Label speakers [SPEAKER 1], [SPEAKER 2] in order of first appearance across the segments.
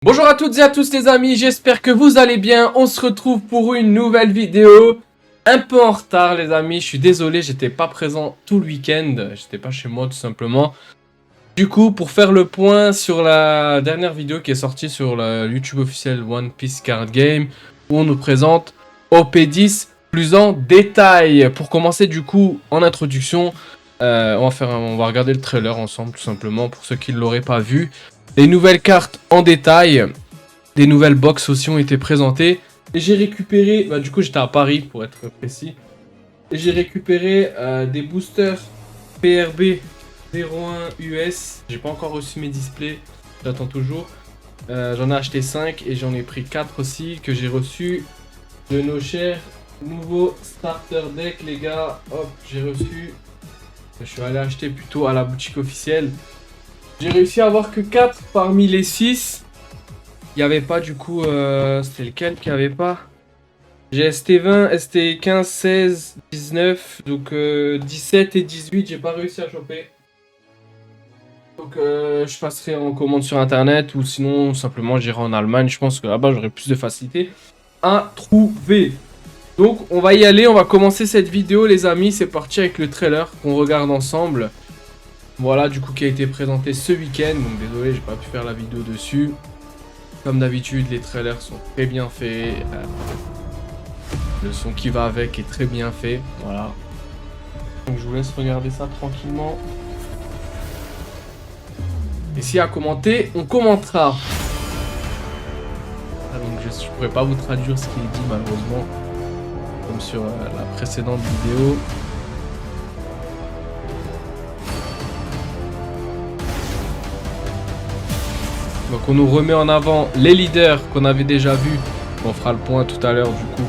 [SPEAKER 1] Bonjour à toutes et à tous les amis, j'espère que vous allez bien. On se retrouve pour une nouvelle vidéo. Un peu en retard les amis, je suis désolé, j'étais pas présent tout le week-end. J'étais pas chez moi tout simplement. Du coup, pour faire le point sur la dernière vidéo qui est sortie sur la YouTube officielle One Piece Card Game, où on nous présente OP10 plus en détail. Pour commencer du coup, en introduction, on va regarder le trailer ensemble tout simplement pour ceux qui ne l'auraient pas vu. Les nouvelles cartes en détail, des nouvelles box aussi ont été présentées. Et j'ai récupéré, du coup j'étais à Paris pour être précis. Et j'ai récupéré des boosters PRB 01 US. J'ai pas encore reçu mes displays, j'attends toujours. J'en ai acheté 5 et j'en ai pris 4 aussi que j'ai reçu de nos chers nouveaux starter deck les gars. Hop, j'ai reçu. Je suis allé acheter plutôt à la boutique officielle. J'ai réussi à avoir que 4 parmi les 6. Il n'y avait pas du coup... c'était lequel qu'il n'y avait pas? J'ai ST20, ST15, 16, 19. Donc 17 et 18, j'ai pas réussi à choper. Donc je passerai en commande sur internet. Ou sinon simplement j'irai en Allemagne. Je pense que là-bas j'aurai plus de facilité à trouver. Donc on va y aller, on va commencer cette vidéo les amis. C'est parti avec le trailer qu'on regarde ensemble. Voilà, du coup, qui a été présenté ce week-end. Donc, désolé, j'ai pas pu faire la vidéo dessus. Comme d'habitude, les trailers sont très bien faits. Le son qui va avec est très bien fait. Voilà. Donc, je vous laisse regarder ça tranquillement. Et s'il y a à commenter, on commentera. Ah, donc, je ne pourrais pas vous traduire ce qui est dit, malheureusement. Comme sur la précédente vidéo. Donc on nous remet en avant les leaders qu'on avait déjà vus. On fera le point tout à l'heure du coup.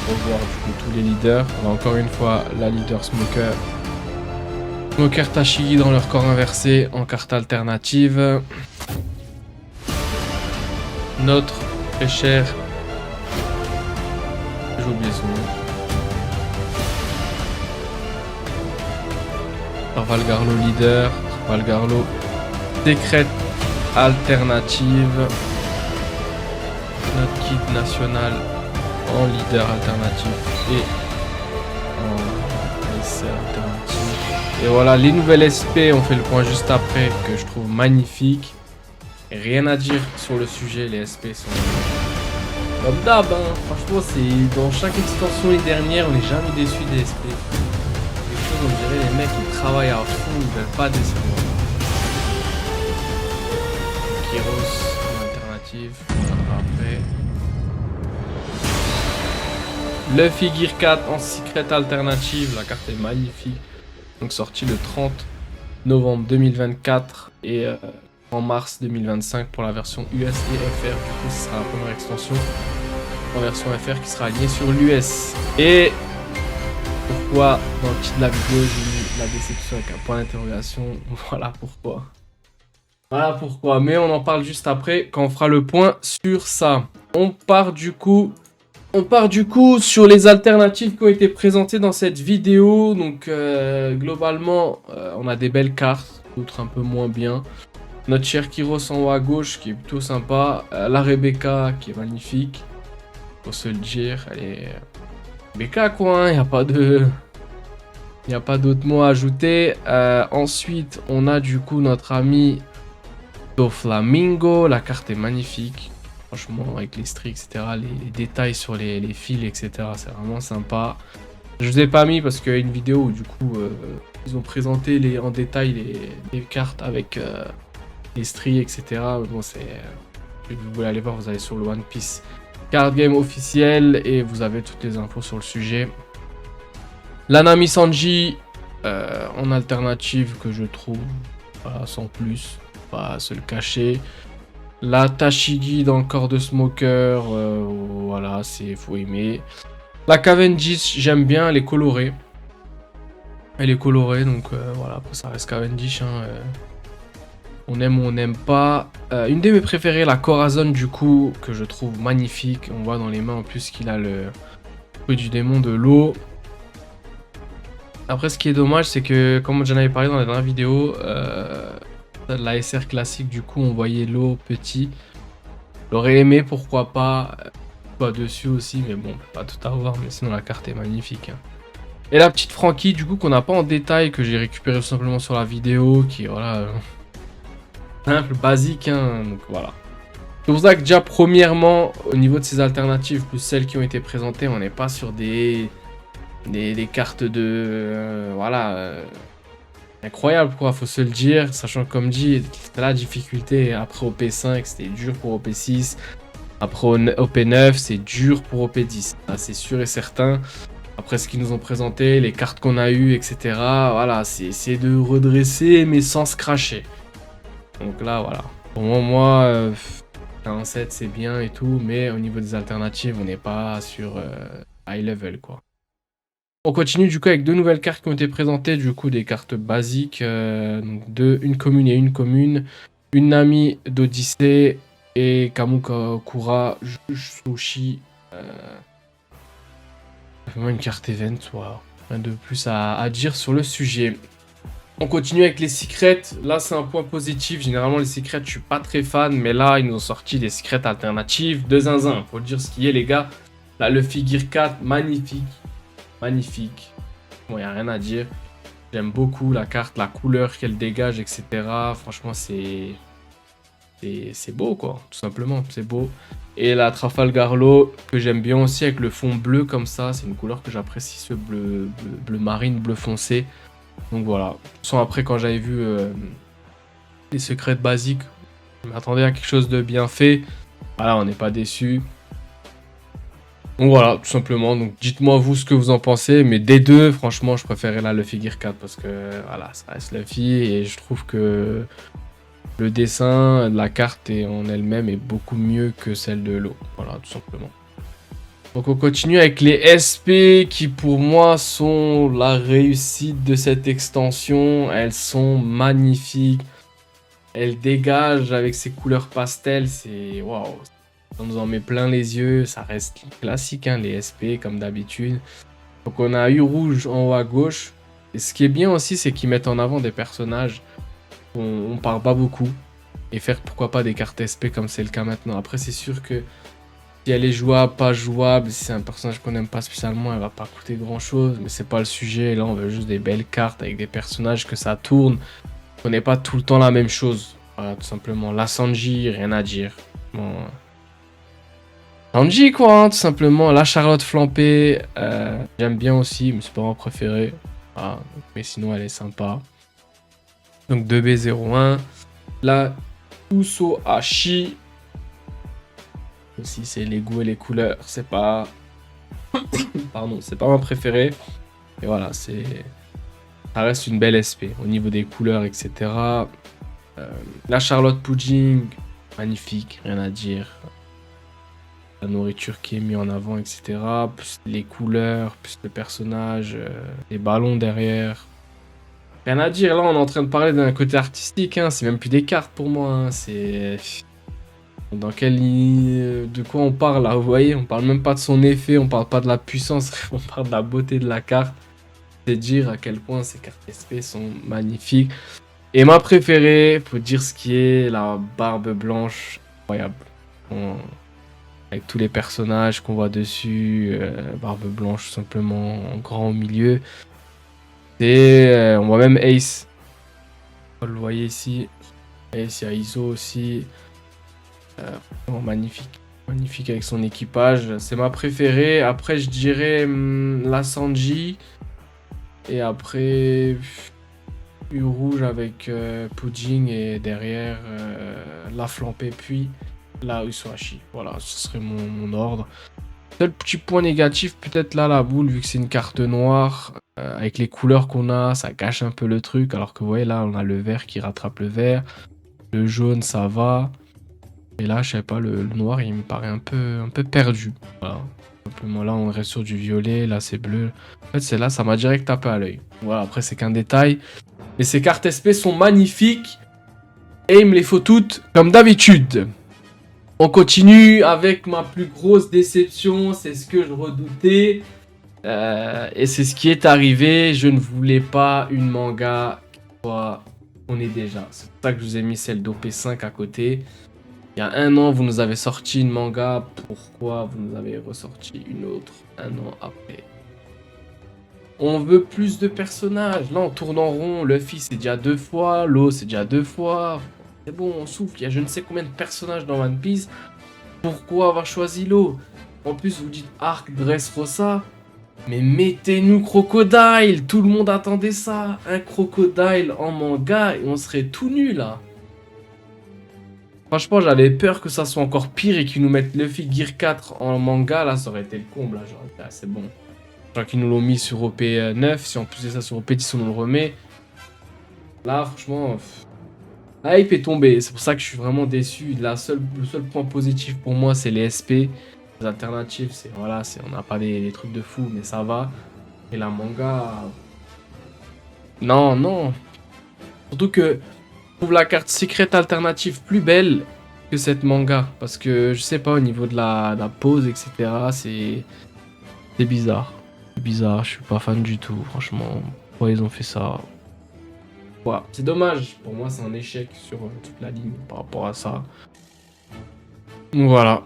[SPEAKER 1] Pour voir du coup tous les leaders. On a encore une fois la leader Smoker. Smoker Tashigi dans leur corps inversé en carte alternative. Notre très cher... J'ai oublié son nom. Valgarlo leader. Valgarlo décrète alternative. Notre kit national en leader alternatif et en essai alternatif. Et voilà les nouvelles SP, on fait le point juste après, que je trouve magnifique. Et rien à dire sur le sujet, les SP sont comme d'hab, hein. Franchement c'est dans chaque extension les dernières, on n'est jamais déçu des SP. Quelque chose on dirait les mecs ils travaillent à fond, ils veulent pas décevoir. Kyros en alternative, après. Le Figure 4 en secret alternative, la carte est magnifique. Donc sortie le 30 novembre 2024 et en mars 2025 pour la version US et FR. Du coup ce sera la première extension en version FR qui sera alignée sur l'US. Et pourquoi dans le titre de la vidéo j'ai mis la déception avec un point d'interrogation? Voilà pourquoi. Voilà pourquoi, mais on en parle juste après quand on fera le point sur ça. On part du coup sur les alternatives qui ont été présentées dans cette vidéo. Donc globalement, on a des belles cartes, d'autres un peu moins bien. Notre cher Kyros en haut à gauche qui est plutôt sympa. La Rebecca qui est magnifique. Faut se le dire, elle est... Rebecca quoi, hein, y a pas de... Il n'y a pas d'autres mots à ajouter. Ensuite, on a du coup notre ami... Flamingo, la carte est magnifique, franchement avec les stries etc, les détails sur les fils etc, c'est vraiment sympa. Je vous ai pas mis parce qu'il y a une vidéo où du coup ils ont présenté en détail les cartes avec les stries etc, mais bon c'est, si vous voulez aller voir vous allez sur le One Piece Card Game officiel et vous avez toutes les infos sur le sujet. La Nami Sanji en alternative que je trouve sans plus. Pas se le cacher. La Tashigi dans le corps de Smoker, voilà, faut aimer. La Cavendish, j'aime bien, elle est colorée. Elle est colorée, donc voilà, ça reste Cavendish. Hein, on aime ou on n'aime pas. Une de mes préférées, la Corazon, du coup, que je trouve magnifique. On voit dans les mains en plus qu'il a le fruit du démon de l'eau. Après, ce qui est dommage, c'est que, comme j'en avais parlé dans la dernière vidéo, La SR classique, du coup, on voyait l'eau petit. J'aurais aimé, pourquoi pas, dessus aussi, mais bon, on peut pas tout avoir, mais sinon la carte est magnifique. Hein. Et la petite Frankie, du coup, qu'on n'a pas en détail, que j'ai récupéré tout simplement sur la vidéo, qui est, voilà, simple, basique, hein, donc voilà. C'est pour ça que déjà, premièrement, au niveau de ces alternatives, plus celles qui ont été présentées, on n'est pas sur des cartes de... voilà... incroyable quoi, faut se le dire, sachant que comme dit, la difficulté après OP5 c'était dur pour OP6, après OP9 c'est dur pour OP10, c'est sûr et certain. Après ce qu'ils nous ont présenté, les cartes qu'on a eues, etc. Voilà, c'est essayer de redresser mais sans se cracher. Donc là voilà, pour moi 47 c'est bien et tout, mais au niveau des alternatives on n'est pas sur high level quoi. On continue du coup avec deux nouvelles cartes qui ont été présentées, du coup des cartes basiques, donc une commune et une commune, une Nami d'Odyssée et Kamukura Sushi. Vraiment une carte event, wow. Rien de plus à dire sur le sujet. On continue avec les secrets, là c'est un point positif, généralement les secrets je suis pas très fan, mais là ils nous ont sorti des secrets alternatives de zinzin, faut dire ce qui est les gars. Là le figure 4, magnifique. Magnifique. Bon, il n'y a rien à dire. J'aime beaucoup la carte, la couleur qu'elle dégage, etc. Franchement, c'est beau, quoi. Tout simplement, c'est beau. Et la Trafalgar Law, que j'aime bien aussi avec le fond bleu comme ça. C'est une couleur que j'apprécie, ce bleu marine, bleu foncé. Donc voilà. Sans après, quand j'avais vu les secrets basiques, je m'attendais à quelque chose de bien fait. Voilà, on n'est pas déçu. Donc voilà, tout simplement. Donc dites-moi vous ce que vous en pensez. Mais des deux, franchement, je préférais là le figure 4 parce que voilà, ça reste Luffy et je trouve que le dessin de la carte en elle-même est beaucoup mieux que celle de l'eau. Voilà, tout simplement. Donc on continue avec les SP qui pour moi sont la réussite de cette extension. Elles sont magnifiques. Elles dégagent avec ces couleurs pastel. C'est waouh. On nous en met plein les yeux, ça reste classique, hein, les SP comme d'habitude. Donc on a eu rouge en haut à gauche. Et ce qui est bien aussi, c'est qu'ils mettent en avant des personnages dont on parle pas beaucoup. Et faire pourquoi pas des cartes SP comme c'est le cas maintenant. Après c'est sûr que si elle est jouable, pas jouable, si c'est un personnage qu'on n'aime pas spécialement, elle va pas coûter grand chose. Mais c'est pas le sujet, là on veut juste des belles cartes avec des personnages que ça tourne. On n'est pas tout le temps la même chose. Voilà, tout simplement. La Sanji, rien à dire. Bon... Sanji quoi, hein, tout simplement. La Charlotte flampée, j'aime bien aussi, mais c'est pas mon préféré. Ah, mais sinon elle est sympa. Donc 2B01. La Uso Hashi. Aussi c'est les goûts et les couleurs. C'est pas... Pardon, c'est pas mon préféré. Et voilà, c'est... Ça reste une belle SP au niveau des couleurs, etc. La Charlotte Pudding, magnifique, rien à dire. La nourriture qui est mise en avant, etc. Plus les couleurs, plus le personnage, les ballons derrière. Rien à dire, là on est en train de parler d'un côté artistique, hein. C'est même plus des cartes pour moi. Hein. C'est... Dans quelle ligne... De quoi on parle là, vous voyez? On parle même pas de son effet, on parle pas de la puissance, on parle de la beauté de la carte. C'est dire à quel point ces cartes SP sont magnifiques. Et ma préférée, faut dire ce qui est, la barbe blanche, incroyable. Avec tous les personnages qu'on voit dessus, barbe blanche tout simplement, en grand au milieu. Et on voit même Ace. Vous le voyez ici. Ace, il y a Iso aussi. Magnifique. Magnifique avec son équipage. C'est ma préférée. Après, je dirais la Sanji. Et après, rouge avec Pudding et derrière la flampée, puis la Usuashi. Voilà, ce serait mon ordre. Seul petit point négatif, peut-être là, la boule, vu que c'est une carte noire, avec les couleurs qu'on a, ça gâche un peu le truc. Alors que vous voyez, là, on a le vert qui rattrape le vert. Le jaune, ça va. Et là, je sais pas, le noir, il me paraît un peu perdu. Voilà. Simplement, là, on reste sur du violet. Là, c'est bleu. En fait, c'est là, ça m'a direct tapé à l'œil. Voilà, après, c'est qu'un détail. Mais ces cartes SP sont magnifiques. Et il me les faut toutes, comme d'habitude. On continue avec ma plus grosse déception. C'est ce que je redoutais. Et c'est ce qui est arrivé. Je ne voulais pas une manga qui soit on est déjà. C'est pour ça que je vous ai mis celle d'OP5 à côté. Il y a 1 an, vous nous avez sorti une manga. Pourquoi vous nous avez ressorti une autre 1 an après? On veut plus de personnages. Là, on tourne en rond. Luffy, c'est déjà 2 fois. Law, c'est déjà 2 fois. C'est bon, on souffle. Il y a je ne sais combien de personnages dans One Piece. Pourquoi avoir choisi Law? En plus, vous dites Arc, Dressrosa. Mais mettez-nous Crocodile. Tout le monde attendait ça. Un Crocodile en manga et on serait tout nul là. Franchement, j'avais peur que ça soit encore pire et qu'ils nous mettent Luffy Gear 4 en manga. Là, ça aurait été le comble. Là, j'aurais dit, ah, c'est bon. Genre qu'ils nous l'ont mis sur OP9. Si en plus de ça, sur OP10, on nous le remet. Là, franchement, la hype est tombée. C'est pour ça que je suis vraiment déçu. Le seul point positif pour moi, c'est les SP. Les alternatives, c'est voilà, on n'a pas les trucs de fou, mais ça va. Et la manga. Non, non. Surtout que je trouve la carte secrète alternative plus belle que cette manga. Parce que je sais pas, au niveau de la pose, etc., c'est bizarre. C'est bizarre, je suis pas fan du tout, franchement. Pourquoi ils ont fait ça? Ouais, c'est dommage. Pour moi, c'est un échec sur toute la ligne par rapport à ça. Donc voilà.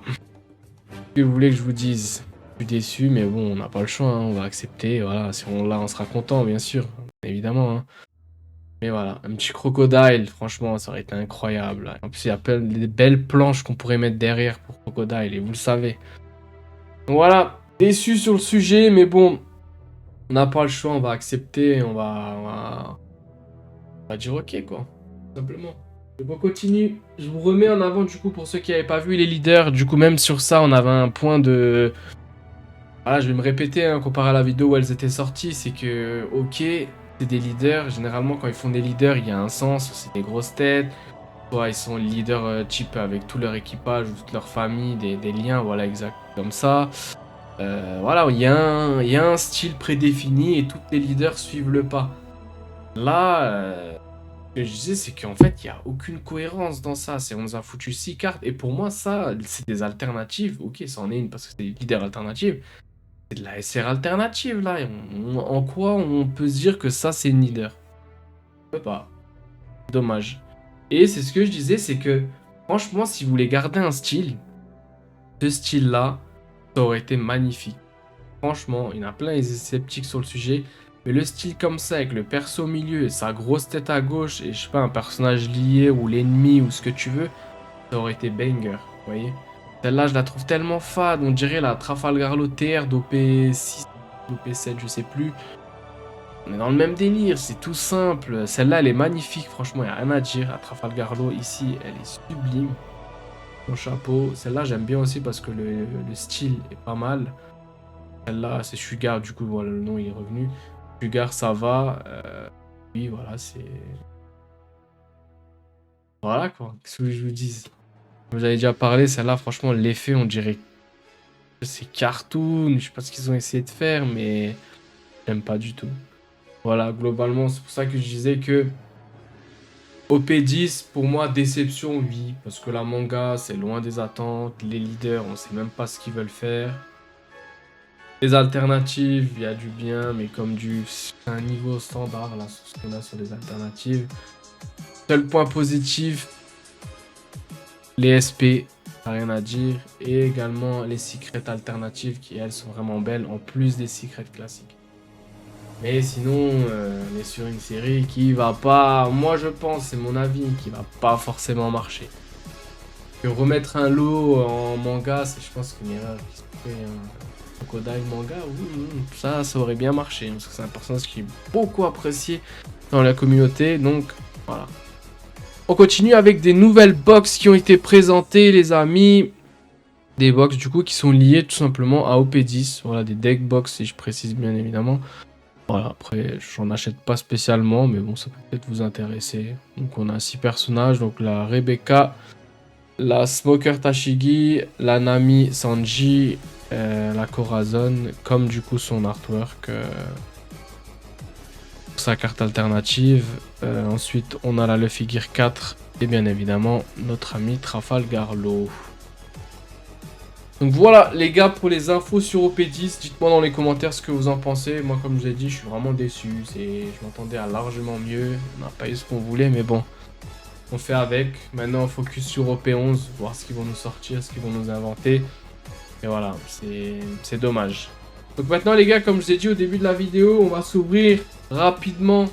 [SPEAKER 1] Que vous voulez que je vous dise? Je suis déçu, mais bon, on n'a pas le choix, hein, on va accepter. Voilà, si on l'a, on sera content, bien sûr, évidemment. Hein. Mais voilà, un petit crocodile, franchement, ça aurait été incroyable. En plus, il y a plein de belles planches qu'on pourrait mettre derrière pour crocodile, et vous le savez. Donc voilà, déçu sur le sujet, mais bon, on n'a pas le choix, on va accepter, on va dire ok, quoi, tout simplement. Donc on continue. Je vous remets en avant, du coup, pour ceux qui n'avaient pas vu les leaders. Du coup, même sur ça, on avait un point de... Voilà, je vais me répéter, hein, comparé à la vidéo où elles étaient sorties. C'est que, ok, c'est des leaders. Généralement, quand ils font des leaders, il y a un sens. C'est des grosses têtes. Soit ils sont leaders type avec tout leur équipage ou toute leur famille, des liens, voilà, exact, comme ça. Voilà, il y a un style prédéfini et tous les leaders suivent le pas. Là... Ce que je disais, c'est qu'en fait, il n'y a aucune cohérence dans ça. On nous a foutu 6 cartes. Et pour moi, ça, c'est des alternatives. Ok, ça en est une parce que c'est des leaders alternatives. C'est de la SR alternative, là. En quoi on peut se dire que ça, c'est une leader? On peut pas. Dommage. Et c'est ce que je disais, c'est que, franchement, si vous voulez garder un style, ce style-là, ça aurait été magnifique. Franchement, il y en a plein, ils sont sceptiques sur le sujet. Mais le style comme ça, avec le perso au milieu et sa grosse tête à gauche, et je sais pas, un personnage lié ou l'ennemi ou ce que tu veux, ça aurait été banger, vous voyez. Celle-là, je la trouve tellement fade, on dirait la Trafalgar Law TR d'OP6, d'OP7, je sais plus. On est dans le même délire, c'est tout simple. Celle-là, elle est magnifique, franchement, il n'y a rien à dire. La Trafalgar Law, ici, elle est sublime. Son chapeau, celle-là, j'aime bien aussi parce que le style est pas mal. Celle-là, c'est Sugar, du coup, voilà, le nom il est revenu. Sugar, ça va. Oui, voilà, c'est... Voilà, quoi. Qu'est-ce que je vous dis? Vous avez déjà parlé, celle-là, franchement, l'effet, on dirait que c'est cartoon. Je sais pas ce qu'ils ont essayé de faire, mais j'aime pas du tout. Voilà, globalement, c'est pour ça que je disais que OP10, pour moi, déception, oui. Parce que la manga, c'est loin des attentes. Les leaders, on sait même pas ce qu'ils veulent faire. Les alternatives, il y a du bien, mais comme c'est un niveau standard, là, sur ce qu'on a sur les alternatives. Seul point positif, les SP, rien à dire. Et également les secrets alternatives qui, elles, sont vraiment belles, en plus des secrets classiques. Mais sinon, on est sur une série qui va pas, moi je pense, c'est mon avis, qui va pas forcément marcher. Que remettre un lot en manga, c'est je pense qu'une erreur qui se fait... Crocodile manga, oui, ça aurait bien marché, parce que c'est un personnage qui est beaucoup apprécié dans la communauté, donc voilà. On continue avec des nouvelles box qui ont été présentées, les amis. Des box du coup qui sont liées tout simplement à OP10, voilà, des deck box si je précise bien évidemment. Voilà, après j'en achète pas spécialement, mais bon, ça peut peut-être vous intéresser. Donc on a 6 personnages, donc la Rebecca, la Smoker Tashigi, la Nami Sanji, la Corazon, comme du coup son artwork, sa carte alternative. Ensuite, on a la Luffy Gear 4 et bien évidemment notre ami Trafalgar Law. Donc voilà les gars pour les infos sur OP10, dites-moi dans les commentaires ce que vous en pensez. Moi comme je vous ai dit, je suis vraiment déçu, je m'attendais à largement mieux, on n'a pas eu ce qu'on voulait mais bon, on fait avec. Maintenant on focus sur OP11, voir ce qu'ils vont nous sortir, ce qu'ils vont nous inventer. Et voilà, c'est dommage. Donc maintenant les gars, comme je vous ai dit au début de la vidéo, on va s'ouvrir rapidement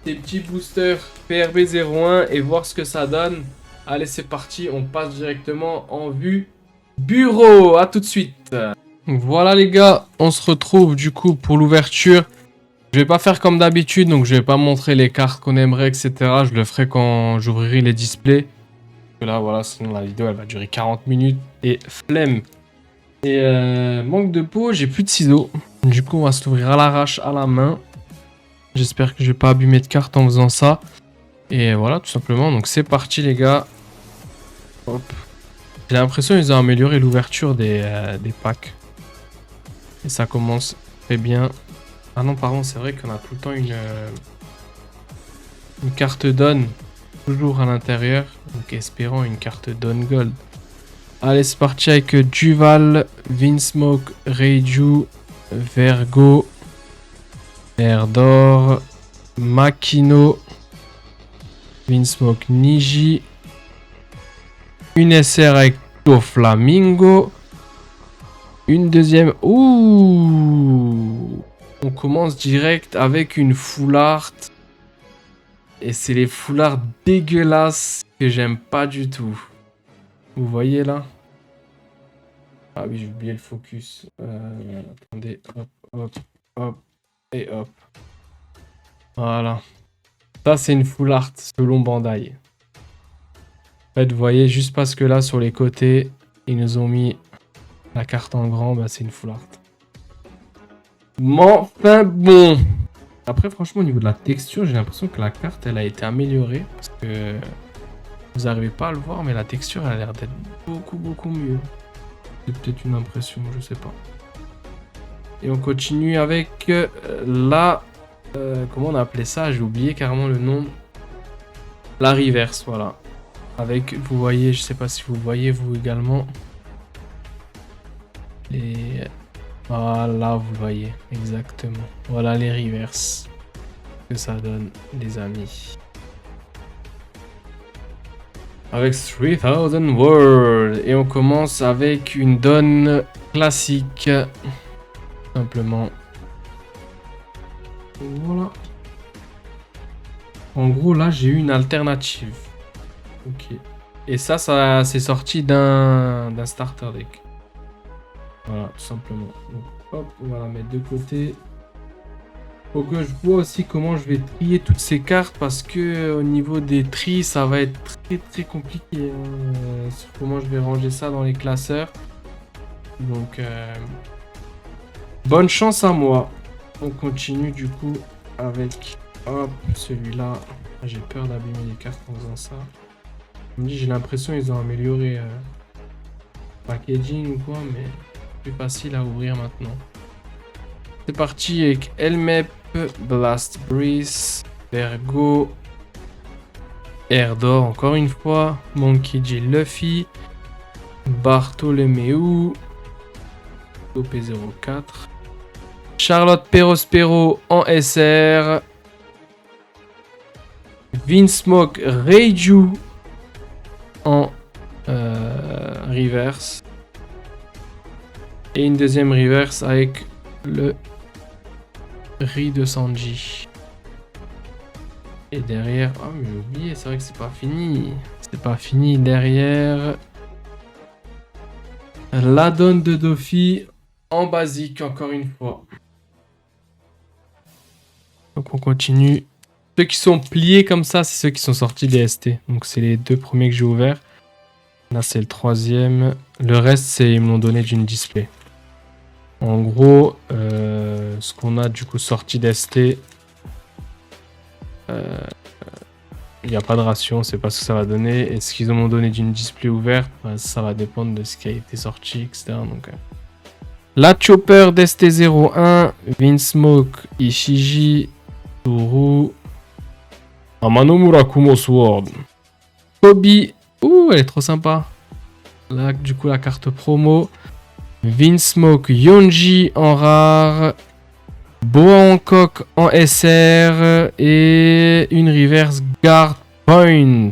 [SPEAKER 1] des petits boosters PRB01 et voir ce que ça donne. Allez c'est parti, on passe directement en vue bureau, à tout de suite. Voilà les gars, on se retrouve du coup pour l'ouverture. Je vais pas faire comme d'habitude, donc je vais pas montrer les cartes qu'on aimerait, etc. Je le ferai quand j'ouvrirai les displays. Là voilà, sinon la vidéo elle va durer 40 minutes et flemme. Et manque de peau, j'ai plus de ciseaux. Du coup on va se l'ouvrir à l'arrache, à la main. J'espère que je vais pas abîmer de cartes en faisant ça. Et voilà tout simplement, donc c'est parti les gars. Hop. J'ai l'impression qu'ils ont amélioré l'ouverture des packs. Et ça commence très bien. Ah non, pardon, c'est vrai qu'on a tout le temps une carte Dawn toujours à l'intérieur. Donc espérant une carte Dawn Gold. Allez, c'est parti avec Duval, Vinsmoke, Reiju, Vergo, Erdor, Makino, Vinsmoke, Niji. Une SR avec Flamingo. Une deuxième. Ouh. On commence direct avec une full art. Et c'est les full art dégueulasses que j'aime pas du tout. Vous voyez là? Ah oui, j'ai oublié le focus. Attendez, hop, hop, hop, et hop. Voilà. Ça, c'est une full art selon Bandai. En fait, vous voyez, juste parce que là, sur les côtés, ils nous ont mis la carte en grand, bah c'est une full art. Mais enfin bon. Après, franchement, au niveau de la texture, j'ai l'impression que la carte, elle a été améliorée. Parce que vous n'arrivez pas à le voir, mais la texture, elle a l'air d'être beaucoup mieux. C'est peut-être une impression, je sais pas. Et on continue avec la... comment on a appelé ça? J'ai oublié carrément le nom. La reverse, voilà. Avec, vous voyez, je sais pas si vous voyez vous également. Les... Voilà, vous voyez, exactement. Voilà les reverses que ça donne, les amis. Avec 3000 World. Et on commence avec une Dawn classique. Simplement. Voilà. En gros, là, j'ai eu une alternative. Ok. Et ça c'est sorti d'un starter deck. Voilà, tout simplement. Donc, hop, on va la mettre de côté. Faut que je vois aussi comment je vais trier toutes ces cartes parce que au niveau des tris, ça va être très compliqué. Sur comment je vais ranger ça dans les classeurs. Donc, bonne chance à moi. On continue du coup avec, hop, celui-là. J'ai peur d'abîmer les cartes en faisant ça. J'ai l'impression qu'ils ont amélioré packaging ou quoi, mais plus facile à ouvrir maintenant. C'est parti avec Elmep, Blast Breeze, Vergo, Erdor encore une fois, Monkey J. Luffy, Bartholomew, OP04, Charlotte Perospero en SR, Vinsmoke Reiju en reverse. Et une deuxième reverse avec le riz de Sanji. Et derrière... Oh mais j'ai oublié, c'est vrai que c'est pas fini. C'est pas fini. Derrière... La donne de Dofi en basique, encore une fois. Donc on continue. Ceux qui sont pliés comme ça, c'est ceux qui sont sortis des ST. Donc c'est les deux premiers que j'ai ouverts. Là c'est le troisième. Le reste, c'est ils me l'ont donné d'une display. En gros, ce qu'on a du coup sorti d'ST, il n'y a pas de ration, c'est pas ce que ça va donner. Et ce qu'ils m'ont donné d'une display ouverte, bah, ça va dépendre de ce qui a été sorti, etc. Donc, la Chopper d'ST01, Vinsmoke, Ishiji, Toru, Amano Murakumo Sword, Kobe, ouh, elle est trop sympa. Là, du coup, la carte promo. Vinsmoke Yonji en rare. Boa Hancock en SR. Et une reverse Guard Point.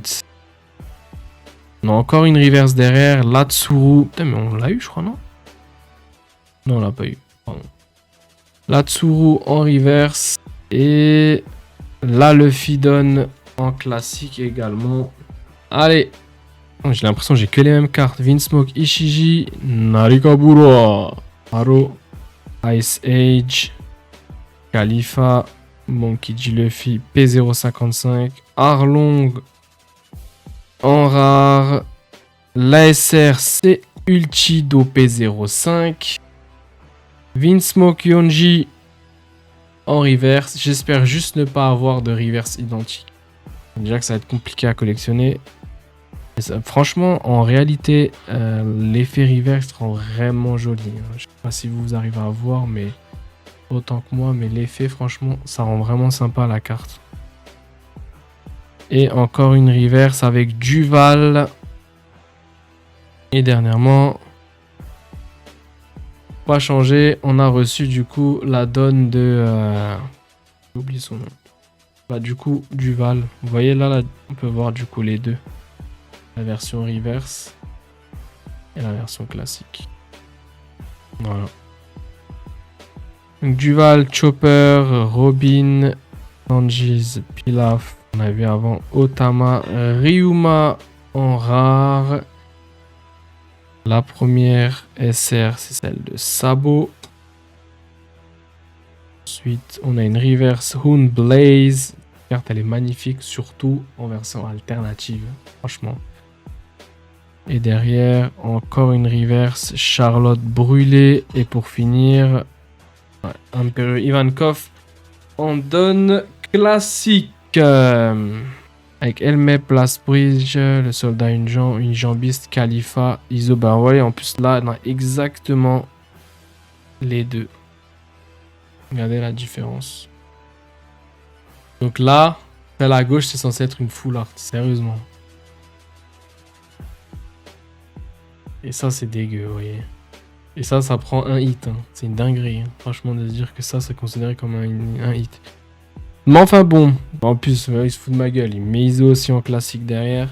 [SPEAKER 1] On a encore une reverse derrière. Latsuru. Putain, mais on l'a eu, je crois, non? Non, on l'a pas eu. Pardon. Latsuru en reverse. Et là, le Fidon en classique également. Allez. J'ai l'impression que j'ai que les mêmes cartes. Vinsmoke Ishiji. Narikabura. Haro. Ice Age. Khalifa. Monkey D. Luffy. P055. Arlong. En rare. L'ASR c'est Ulchido P05. Vinsmoke Yonji en reverse. J'espère juste ne pas avoir de reverse identique. Déjà que ça va être compliqué à collectionner. Ça, franchement, en réalité, l'effet reverse rend vraiment joli. Je sais pas si vous arrivez à voir, mais autant que moi, mais l'effet, franchement, ça rend vraiment sympa la carte. Et encore une reverse avec Duval. Et dernièrement, pas changé, on a reçu du coup la donne de... j'ai oublié son nom. Bah du coup, Duval. Vous voyez là, on peut voir du coup les deux. La version reverse et la version classique. Voilà. Donc, Duval, Chopper, Robin, Sanji's, Pilaf. On a vu avant Otama, Ryuma en rare. La première SR, c'est celle de Sabo. Ensuite, on a une reverse Hoon Blaze. La carte, elle est magnifique, surtout en version alternative. Franchement. Et derrière, encore une reverse Charlotte Brûlée. Et pour finir, Emperor Ivankov en donne classique. Avec Elme, Place Bridge, le soldat, une jambiste, Khalifa, Iso. Bah, vous voyez, en plus là, on a exactement les deux. Regardez la différence. Donc là, celle à gauche, c'est censé être une full art, sérieusement. Et ça, c'est dégueu, vous voyez. Et ça prend un hit. Hein. C'est une dinguerie. Hein. Franchement, de se dire que ça, c'est considéré comme un hit. Mais enfin bon, en plus, il se fout de ma gueule. Il met Iso aussi en classique derrière.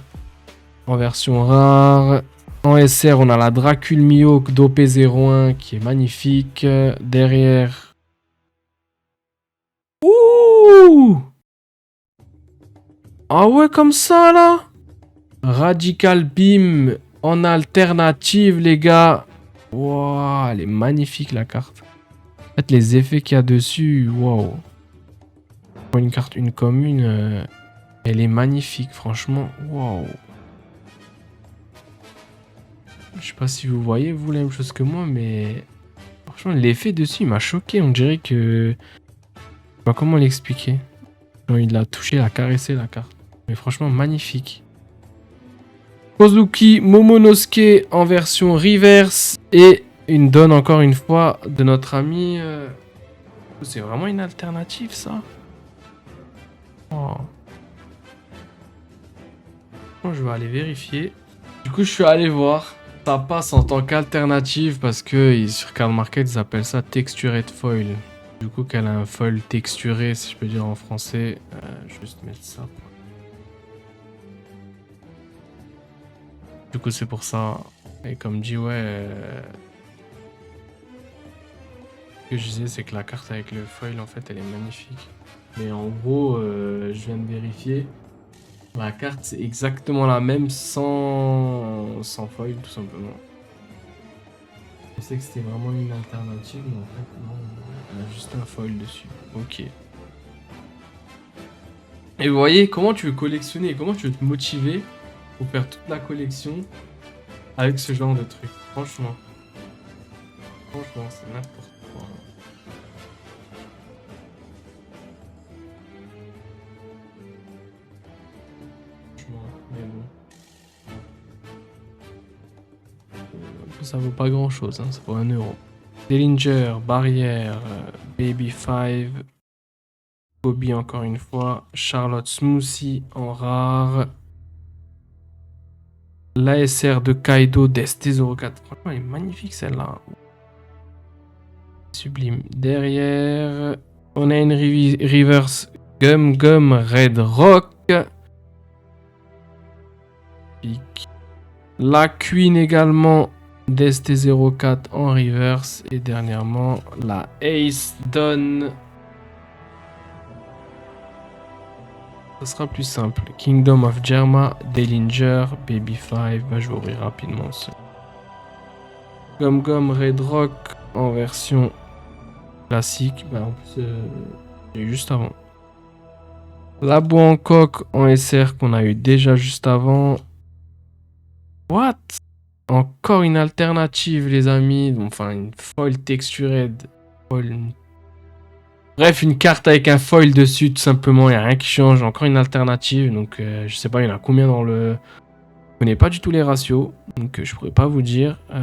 [SPEAKER 1] En version rare. En SR, on a la Dracul Mihawk d'OP01 qui est magnifique. Derrière. Ouh! Ah ouais, comme ça là? Radical Beam en alternative, les gars. Waouh, elle est magnifique la carte. En fait, les effets qu'il y a dessus, waouh. Une carte, une commune, elle est magnifique, franchement. Waouh. Je sais pas si vous voyez, vous, la même chose que moi, mais franchement, l'effet dessus, il m'a choqué. On dirait que... Je sais pas comment l'expliquer. Genre, il l'a touché, il a caressé la carte. Mais franchement, magnifique. Kozuki Momonosuke en version reverse. Et une donne, encore une fois, de notre ami... C'est vraiment une alternative, ça. Oh. Bon, je vais aller vérifier. Du coup, je suis allé voir. Ça passe en tant qu'alternative parce que sur Card Market, ils appellent ça Textured Foil. Du coup, qu'elle a un foil texturé, si je peux dire en français. Je vais juste mettre ça. Du coup, c'est pour ça. Et comme dit, ouais. Ce que je disais, c'est que la carte avec le foil, en fait, elle est magnifique. Mais en gros, je viens de vérifier. La carte, c'est exactement la même sans foil, tout simplement. Je pensais que c'était vraiment une alternative, mais en fait, non. Elle a juste un foil dessus. Ok. Et vous voyez, comment tu veux collectionner, comment tu veux te motiver pour faire toute la collection avec ce genre de truc. Franchement. Franchement, c'est n'importe quoi. Mais bon. Ça vaut pas grand chose, hein, ça vaut 1 €. Dillinger, Barrière, Baby 5, Kobe encore une fois, Charlotte Smoothie en rare, L'ASR de Kaido d'ST04. Franchement, elle est magnifique celle-là. Sublime. Derrière, on a une reverse Gum Gum Red Rock. La Queen également d'ST04 en reverse. Et dernièrement, la Ace Dawn. Ça sera plus simple. Kingdom of Germa, Dellinger, Baby 5. Bah, je vais ouvrir rapidement ce. Gum Gum Red Rock en version classique. Bah, en plus, j'ai eu juste avant. La Bangkok en SR qu'on a eu déjà juste avant. What? Encore une alternative, les amis. Enfin, une foil textured. Bref, une carte avec un foil dessus, tout simplement. Il n'y a rien qui change. Encore une alternative. Donc, je sais pas, il y en a combien dans le. Je connais pas du tout les ratios. Donc, je pourrais pas vous dire. Ah,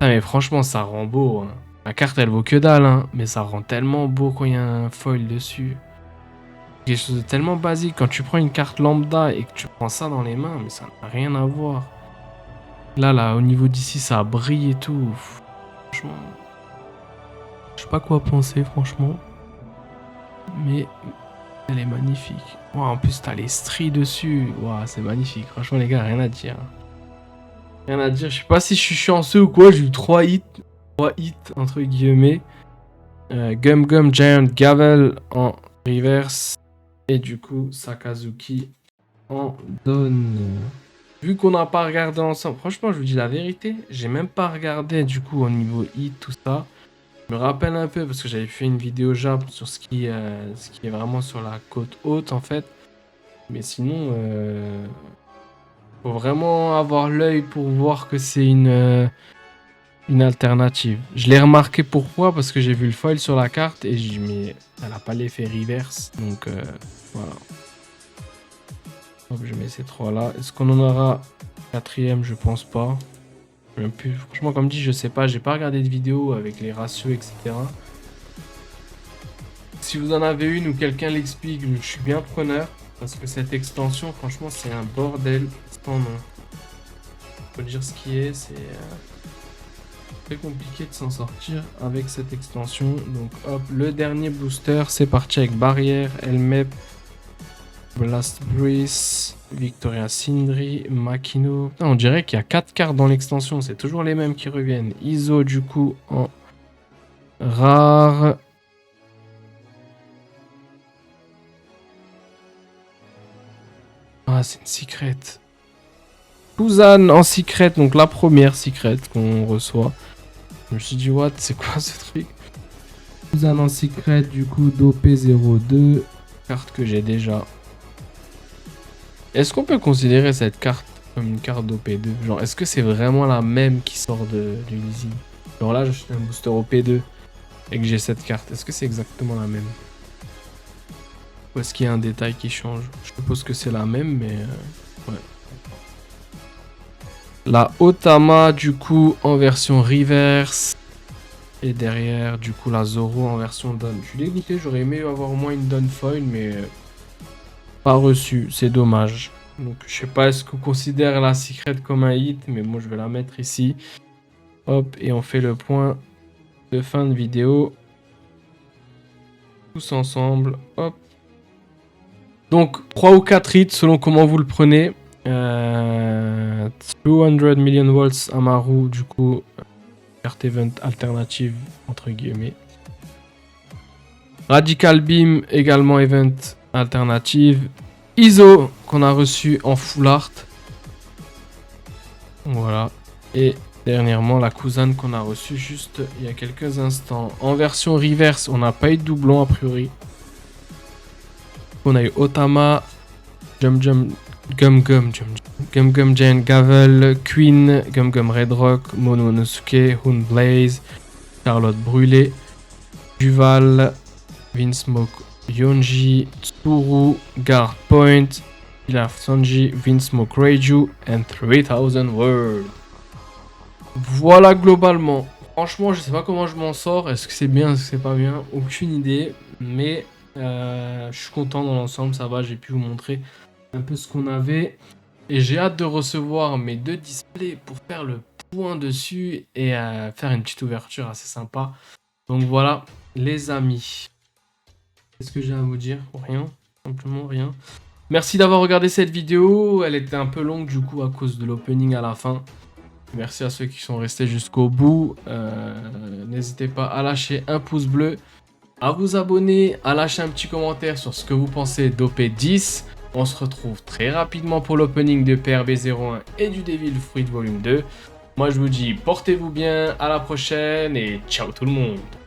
[SPEAKER 1] mais franchement, ça rend beau. Hein. La carte, elle vaut que dalle. Hein, mais ça rend tellement beau quand il y a un foil dessus. Quelque chose de tellement basique. Quand tu prends une carte lambda et que tu prends ça dans les mains, mais ça n'a rien à voir. Là, au niveau d'ici, ça brille et tout. Franchement. Je sais pas quoi penser, franchement. Mais elle est magnifique. Wow, en plus, t'as les stries dessus. Wow, c'est magnifique. Franchement, les gars, rien à dire. Rien à dire. Je sais pas si je suis chanceux ou quoi. J'ai eu 3 hits. 3 hits, entre guillemets. Gum Gum Giant Gavel en reverse. Et du coup, Sakazuki en donne. Vu qu'on n'a pas regardé ensemble, franchement, je vous dis la vérité, j'ai même pas regardé du coup au niveau hit, tout ça. Je me rappelle un peu parce que j'avais fait une vidéo Jap sur ce qui est vraiment sur la côte haute en fait. Mais sinon, faut vraiment avoir l'œil pour voir que c'est une alternative. Je l'ai remarqué pourquoi, parce que j'ai vu le foil sur la carte et j'ai dit mais elle a pas l'effet reverse. Donc voilà. Hop, je mets ces trois là. Est-ce qu'on en aura quatrième? Je pense pas. Même plus. Franchement, comme dit, je sais pas. J'ai pas regardé de vidéo avec les ratios, etc. Si vous en avez une ou quelqu'un l'explique, je suis bien preneur. Parce que cette extension, franchement, c'est un bordel sans nom. Faut dire ce qui est, c'est très compliqué de s'en sortir avec cette extension. Donc hop, le dernier booster, c'est parti avec Barrière, Helmep, Blast Breeze, Victoria Sindri, Makino. Putain, on dirait qu'il y a 4 cartes dans l'extension, c'est toujours les mêmes qui reviennent. Iso du coup en rare. Ah, c'est une secret. Kuzan en secret, donc la première secret qu'on reçoit. Je me suis dit, what, c'est quoi ce truc? Kuzan en secret, du coup, d'OP02. Carte que j'ai déjà. Est-ce qu'on peut considérer cette carte comme une carte d'OP2? Genre, est-ce que c'est vraiment la même qui sort de l'usine? Genre là, je suis un booster OP2 et que j'ai cette carte. Est-ce que c'est exactement la même? Ou est-ce qu'il y a un détail qui change? Je suppose que c'est la même, mais ouais. La Otama, du coup, en version reverse. Et derrière, du coup, la Zoro en version Dawn. Je suis dégoûté, j'aurais aimé avoir au moins une Dawn foil, mais pas reçu, c'est dommage. Donc, je sais pas, est-ce qu'on considère la secret comme un hit, mais moi, je vais la mettre ici. Hop, et on fait le point de fin de vidéo. Tous ensemble, hop. Donc, 3 ou 4 hits, selon comment vous le prenez. 200 million volts Amaru, du coup, carte event alternative, entre guillemets. Radical Beam, également event alternative. Iso, qu'on a reçu en full art. Voilà. Et dernièrement, la Kuzan qu'on a reçu juste il y a quelques instants. En version reverse, on n'a pas eu de doublon a priori. On a eu Otama, Gum Gum Giant Gavel, Queen, Gum Gum Red Rock, Mononosuke, Hoon Blaze, Charlotte Brûlée, Duval, Vinsmoke Yonji, Tsuru, Guard Point, Pilaf Sanji, Vinsmoke Reiju, and 3000 World. Voilà globalement. Franchement, je sais pas comment je m'en sors. Est-ce que c'est bien, est-ce que c'est pas bien? Aucune idée. Mais je suis content dans l'ensemble, ça va. J'ai pu vous montrer un peu ce qu'on avait. Et j'ai hâte de recevoir mes 2 displays pour faire le point dessus et faire une petite ouverture assez sympa. Donc voilà, les amis. Qu'est-ce que j'ai à vous dire? Rien, simplement rien. Merci d'avoir regardé cette vidéo. Elle était un peu longue du coup à cause de l'opening à la fin. Merci à ceux qui sont restés jusqu'au bout. N'hésitez pas à lâcher un pouce bleu, à vous abonner, à lâcher un petit commentaire sur ce que vous pensez d'OP10. On se retrouve très rapidement pour l'opening de PRB01 et du Devil Fruit Volume 2. Moi je vous dis portez-vous bien, à la prochaine et ciao tout le monde.